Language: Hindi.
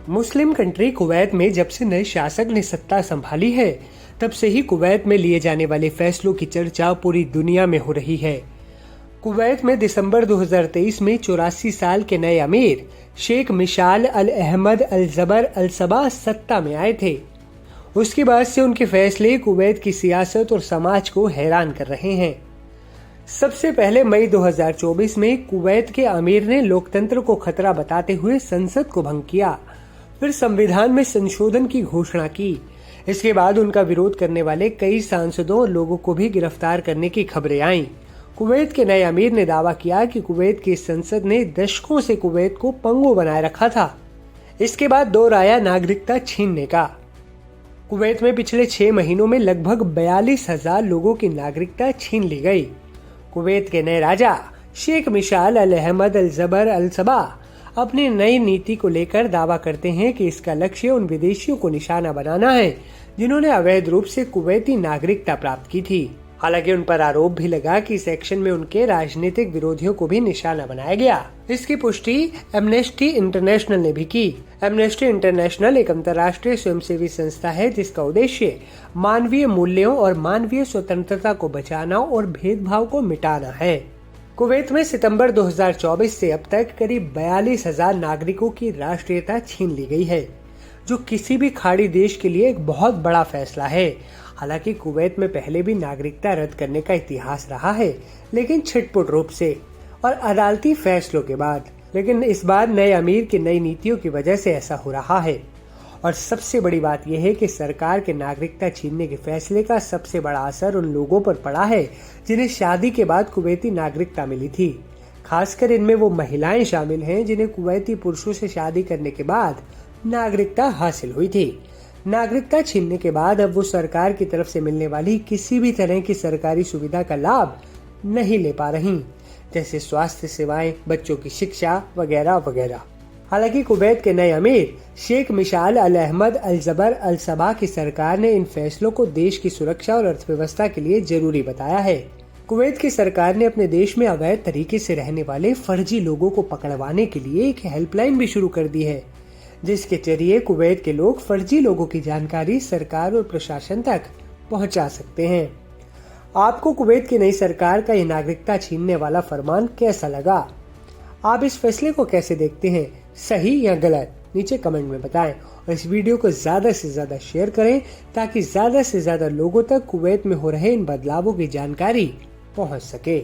मुस्लिम कंट्री कुवैत में जब से नए शासक ने सत्ता संभाली है, तब से ही कुवैत में लिए जाने वाले फैसलों की चर्चा पूरी दुनिया में हो रही है। कुवैत में दिसंबर 2023 में 84 साल के नए अमीर शेख मिशाल अल अहमद अल जबर अल सबा सत्ता में आए थे। उसके बाद से उनके फैसले कुवैत की सियासत और समाज को हैरान कर रहे हैं। सबसे पहले मई 2024 में कुवैत के अमीर ने लोकतंत्र को खतरा बताते हुए संसद को भंग किया, फिर संविधान में संशोधन की घोषणा की। इसके बाद उनका विरोध करने वाले कई सांसदों और लोगों को भी गिरफ्तार करने की खबरें आईं। कुवैत के नए अमीर ने दावा किया कि कुवैत की संसद ने दशकों से कुवैत को पंगु बनाए रखा था। इसके बाद दौर आया नागरिकता छीनने का। कुवैत में पिछले 6 महीनों में लगभग 42,000 लोगों की नागरिकता छीन ली गई। कुवैत के नए राजा शेख मिशाल अल अहमद अल जबर अल सबा अपनी नई नीति को लेकर दावा करते हैं कि इसका लक्ष्य उन विदेशियों को निशाना बनाना है जिन्होंने अवैध रूप से कुवैती नागरिकता प्राप्त की थी। हालांकि उन पर आरोप भी लगा कि इस एक्शन में उनके राजनीतिक विरोधियों को भी निशाना बनाया गया। इसकी पुष्टि एमनेस्टी इंटरनेशनल ने भी की। एमनेस्टी इंटरनेशनल एक अंतर्राष्ट्रीय स्वयंसेवी संस्था है जिसका उद्देश्य मानवीय मूल्यों और मानवीय स्वतंत्रता को बचाना और भेदभाव को मिटाना है। कुवैत में सितंबर 2024 से अब तक करीब 42,000 नागरिकों की राष्ट्रीयता छीन ली गई है, जो किसी भी खाड़ी देश के लिए एक बहुत बड़ा फैसला है। हालांकि कुवैत में पहले भी नागरिकता रद्द करने का इतिहास रहा है, लेकिन छिटपुट रूप से और अदालती फैसलों के बाद। लेकिन इस बार नए अमीर की नई नीतियों की वजह से ऐसा हो रहा है। और सबसे बड़ी बात यह है कि सरकार के नागरिकता छीनने के फैसले का सबसे बड़ा असर उन लोगों पर पड़ा है जिन्हें शादी के बाद कुवैती नागरिकता मिली थी। खासकर इनमें वो महिलाएं शामिल हैं जिन्हें कुवैती पुरुषों से शादी करने के बाद नागरिकता हासिल हुई थी। नागरिकता छीनने के बाद अब वो सरकार की तरफ से मिलने वाली किसी भी तरह की सरकारी सुविधा का लाभ नहीं ले पा रही, जैसे स्वास्थ्य सेवाएं, बच्चों की शिक्षा वगैरह वगैरह। हालांकि कुवैत के नए अमीर शेख मिशाल अल अहमद अल जबर अल सबा की सरकार ने इन फैसलों को देश की सुरक्षा और अर्थव्यवस्था के लिए जरूरी बताया है। कुवैत की सरकार ने अपने देश में अवैध तरीके से रहने वाले फर्जी लोगों को पकड़वाने के लिए एक हेल्पलाइन भी शुरू कर दी है, जिसके जरिए कुवैत के लोग फर्जी लोगों की जानकारी सरकार और प्रशासन तक पहुंचा सकते हैं। आपको कुवैत की नई सरकार का ये नागरिकता छीनने वाला फरमान कैसा लगा? आप इस फैसले को कैसे देखते हैं, सही या गलत? नीचे कमेंट में बताएं और इस वीडियो को ज्यादा से ज्यादा शेयर करें ताकि ज्यादा से ज्यादा लोगों तक कुवैत में हो रहे इन बदलावों की जानकारी पहुंच सके।